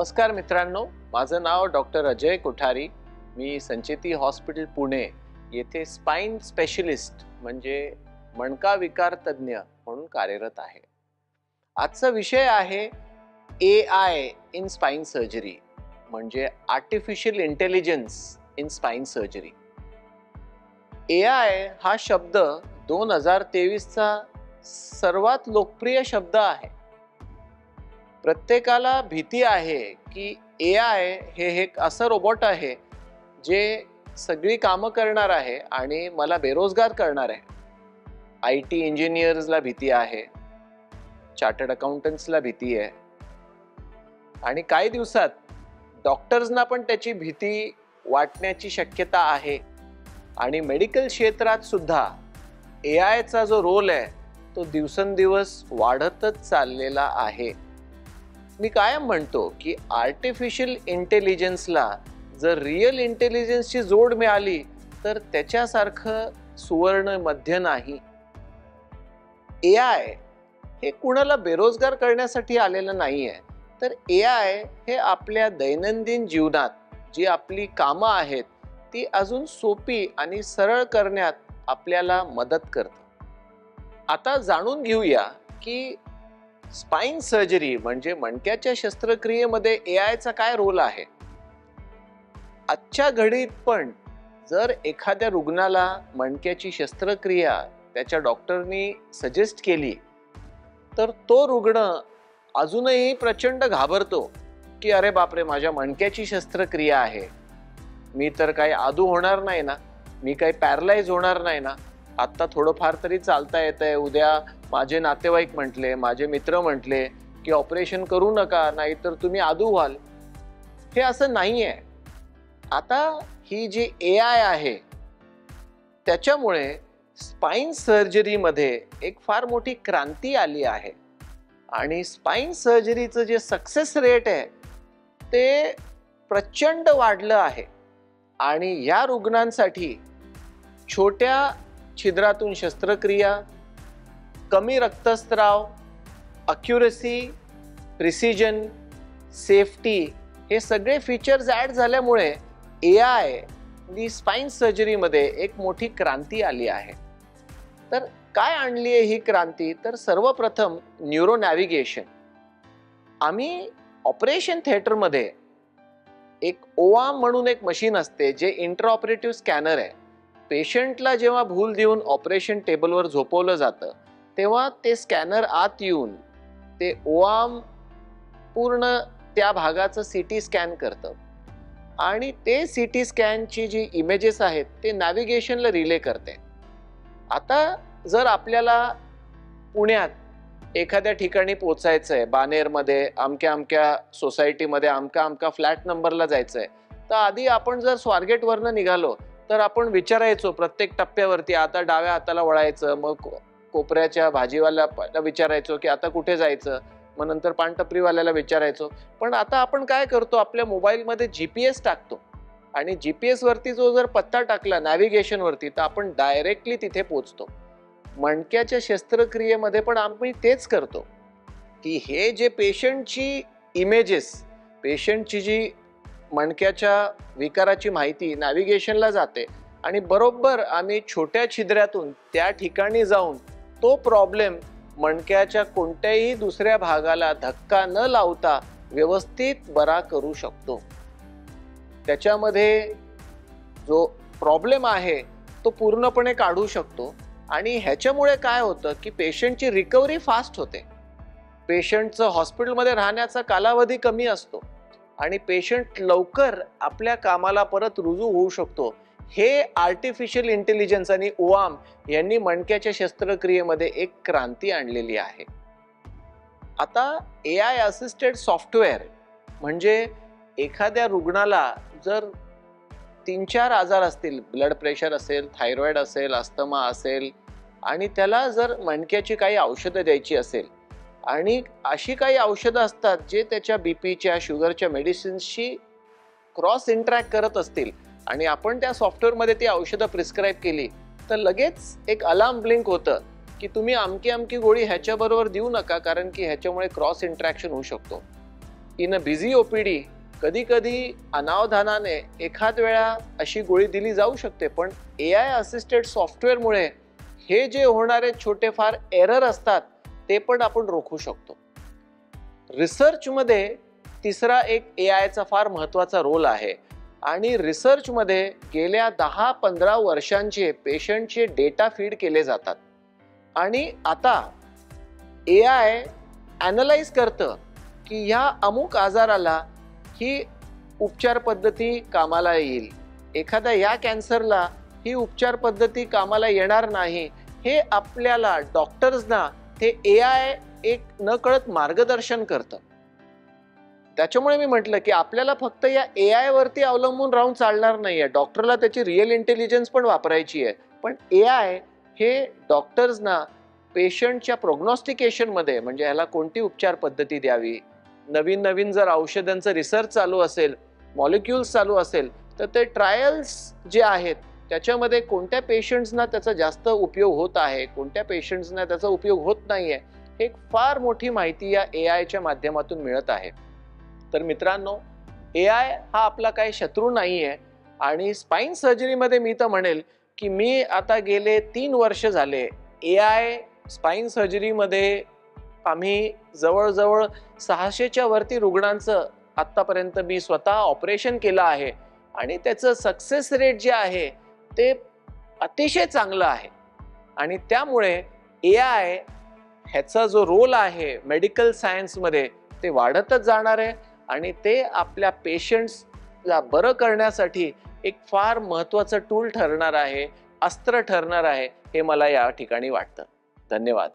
नमस्कार मित्रांनो, माझं नाव डॉक्टर अजय कोठारी. मी संचेती हॉस्पिटल पुणे येथे स्पाइन स्पेशलिस्ट म्हणजे मणका विकार तज्ञ म्हणून कार्यरत आहे. आजचा विषय आहे AI इन स्पाइन सर्जरी म्हणजे artificial intelligence in spine surgery. AI हा शब्द 2023चा सर्वात लोकप्रिय शब्द आहे. प्रत्येकाला भीती आहे की AI हे एक असं रोबोट आहे जे सगळी कामं करणार आहे आणि मला बेरोजगार करणार आहे. IT इंजिनियर्सला भीती आहे, चार्टर्ड अकाउंटंट्सला भीती आहे आणि काही दिवसात डॉक्टर्सना पण त्याची भीती वाटण्याची शक्यता आहे. आणि मेडिकल क्षेत्रात सुद्धा AIचा जो रोल आहे तो दिवसेंदिवस वाढतच चाललेला आहे. मी कायम म्हणतो की आर्टिफिशियल इंटेलिजन्सला जर रिअल इंटेलिजन्सची जोड मिळाली तर त्याच्यासारखं सुवर्ण मध्य नाही. AI हे कुणाला बेरोजगार करण्यासाठी आलेलं नाही आहे, तर AI हे आपल्या दैनंदिन जीवनात जी आपली कामं आहेत ती अजून सोपी आणि सरळ करण्यात आपल्याला मदत करतं. आता जाणून घेऊया की स्पाइन सर्जरी म्हणजे मणक्याच्या शस्त्रक्रियेमध्ये AIचा काय रोल आहे. आजच्या घडीत पण जर एखाद्या रुग्णाला मणक्याची शस्त्रक्रिया त्याच्या डॉक्टरनी सजेस्ट केली तर तो रुग्ण अजूनही प्रचंड घाबरतो की अरे बापरे, माझ्या मणक्याची शस्त्रक्रिया आहे, मी तर काही आदू होणार नाही ना, मी काही पॅरलाइज होणार नाही ना, आत्ता थोडंफार तरी चालता येतंय, उद्या माझे नातेवाईक म्हटले, माझे मित्र म्हटले की ऑपरेशन करू नका नाहीतर तुम्ही आदू व्हाल. हे असं नाही आहे. आता ही जी AI आहे त्याच्यामुळे स्पाइन सर्जरीमध्ये एक फार मोठी क्रांती आली आहे आणि स्पाइन सर्जरीचं जे सक्सेस रेट आहे ते प्रचंड वाढलं आहे. आणि या रुग्णांसाठी छोट्या छिद्रातून शस्त्रक्रिया, कमी रक्तस्राव, अक्युरेसी, प्रिसिजन, सेफ्टी हे सगळे फीचर्स ॲड झाल्यामुळे AI स्पाइन सर्जरीमध्ये एक मोठी क्रांती आली आहे. तर काय आणली आहे ही क्रांती? तर सर्वप्रथम न्यूरो नॅव्हिगेशन. आम्ही ऑपरेशन थिएटरमध्ये एक OARM म्हणून एक मशीन असते जे इंट्राऑपरेटिव्ह स्कॅनर आहे. पेशंटला जेव्हा भूल देऊन ऑपरेशन टेबलवर झोपवलं जातं तेव्हा ते स्कॅनर आत येऊन ते OARM पूर्ण त्या भागाचं CT स्कॅन करतं आणि ते CT स्कॅनची जी इमेजेस आहेत ते नॅव्हिगेशनला रिले करते. आता जर आपल्याला पुण्यात एखाद्या ठिकाणी पोचायचं आहे, बानेरमध्ये अमक्या अमक्या सोसायटीमध्ये अमका अमका फ्लॅट नंबरला जायचं आहे, तर आधी आपण जर स्वारगेटवरनं निघालो तर आपण विचारायचो प्रत्येक टप्प्यावरती आता डाव्या हाताला वळायचं, मग कोपऱ्याच्या भाजीवाल्याला विचारायचो की आता कुठे जायचं, मग नंतर पानटपरीवाल्याला विचारायचो. पण आता आपण काय करतो, आपल्या मोबाईलमध्ये GPS टाकतो आणि GPS वरती जो जर पत्ता टाकला नॅव्हिगेशनवरती तर आपण डायरेक्टली तिथे पोचतो. मणक्याच्या शस्त्रक्रियेमध्ये पण आम्ही तेच करतो की हे जे पेशंटची इमेजेस, पेशंटची जी मणक्याच्या विकाराची माहिती नॅव्हिगेशनला जाते आणि बरोबर आम्ही छोट्या छिद्रातून त्या ठिकाणी जाऊन तो प्रॉब्लेम मणक्याच्या कोणत्याही दुसऱ्या भागाला धक्का न लावता व्यवस्थित बरा करू शकतो. त्याच्यामध्ये जो प्रॉब्लेम आहे तो पूर्णपणे काढू शकतो आणि ह्याच्यामुळे काय होतं की पेशंटची रिकव्हरी फास्ट होते, पेशंटचं हॉस्पिटलमध्ये राहण्याचा कालावधी कमी असतो आणि पेशंट लवकर आपल्या कामाला परत रुजू होऊ शकतो. हे आर्टिफिशियल इंटेलिजन्स आणि OARM यांनी मणक्याच्या शस्त्रक्रियेमध्ये एक क्रांती आणलेली आहे. आता AI असिस्टेड सॉफ्टवेअर म्हणजे एखाद्या रुग्णाला जर 3-4 आजार असतील, ब्लड प्रेशर असेल, थायरॉइड असेल, अस्थमा असेल आणि त्याला जर मणक्याची काही औषधं द्यायची असेल आणि अशी काही औषधं असतात जे त्याच्या BPच्या, शुगरच्या मेडिसिन्सशी क्रॉस इंटरॅक्ट करत असतील आणि आपण त्या सॉफ्टवेअरमध्ये ती औषधं प्रिस्क्राईब केली तर लगेच एक अलार्म ब्लिंक होतं की तुम्ही अमकी अमकी गोळी ह्याच्याबरोबर देऊ नका कारण की ह्याच्यामुळे क्रॉस इंटरॅक्शन होऊ शकतो. इन अ बिझी ओपीडी कधी कधी अनावधानाने एखाद वेळा अशी गोळी दिली जाऊ शकते, पण AI असिस्टेड सॉफ्टवेअरमुळे हे जे होणारे छोटे फार एरर असतात ते पण आपण रोखू शकतो. रिसर्चमध्ये तिसरा एक AIचा फार महत्त्वाचा रोल आहे आणि रिसर्चमध्ये गेल्या 10-15 वर्षांचे पेशंटचे डेटा फीड केले जातात आणि आता AI ॲनलाइज करतं की ह्या अमुक आजाराला ही उपचार पद्धती कामाला येईल, एखाद्या या कॅन्सरला ही उपचार पद्धती कामाला येणार नाही, हे आपल्याला डॉक्टर्सना हे AI एक नकळत मार्गदर्शन करतं. त्याच्यामुळे मी म्हटलं की आपल्याला फक्त या AI वरती अवलंबून राहून चालणार नाहीये, डॉक्टरला त्याची रिअल इंटेलिजन्स पण वापरायची आहे. पण AI हे डॉक्टर्सना पेशंटच्या प्रोग्नॉस्टिकेशन मध्ये, म्हणजे ह्याला कोणती उपचार पद्धती द्यावी, नवीन नवीन जर औषधांचं रिसर्च चालू असेल, मॉलिक्युल्स चालू असेल, तर ते ट्रायल्स जे आहेत त्याच्यामध्ये कोणत्या पेशंट्सना त्याचा जास्त उपयोग होत आहे, कोणत्या पेशंट्सना त्याचा उपयोग होत नाहीये, हे फार मोठी माहिती या AIच्या माध्यमातून मिळत आहे. तर मित्रांनो, AI हा आपला काही शत्रू नाहीये आणि स्पाइन सर्जरीमध्ये मी तर म्हणेल की मी आता गेले 3 वर्ष झाले AI स्पाइन सर्जरीमध्ये आम्ही जवळजवळ 600च्या वरती रुग्णांचं आत्तापर्यंत मी स्वतः ऑपरेशन केलं आहे आणि त्याचं सक्सेस रेट जे आहे ते अतिशय चांगलं आहे आणि त्यामुळे AI ह्याचा जो रोल आहे मेडिकल सायन्समध्ये ते वाढतच जाणार आहे आणि ते आपल्या पेशंट्सला बरं करण्यासाठी एक फार महत्त्वाचं टूल ठरणार आहे, अस्त्र ठरणार आहे, हे मला या ठिकाणी वाटतं. धन्यवाद.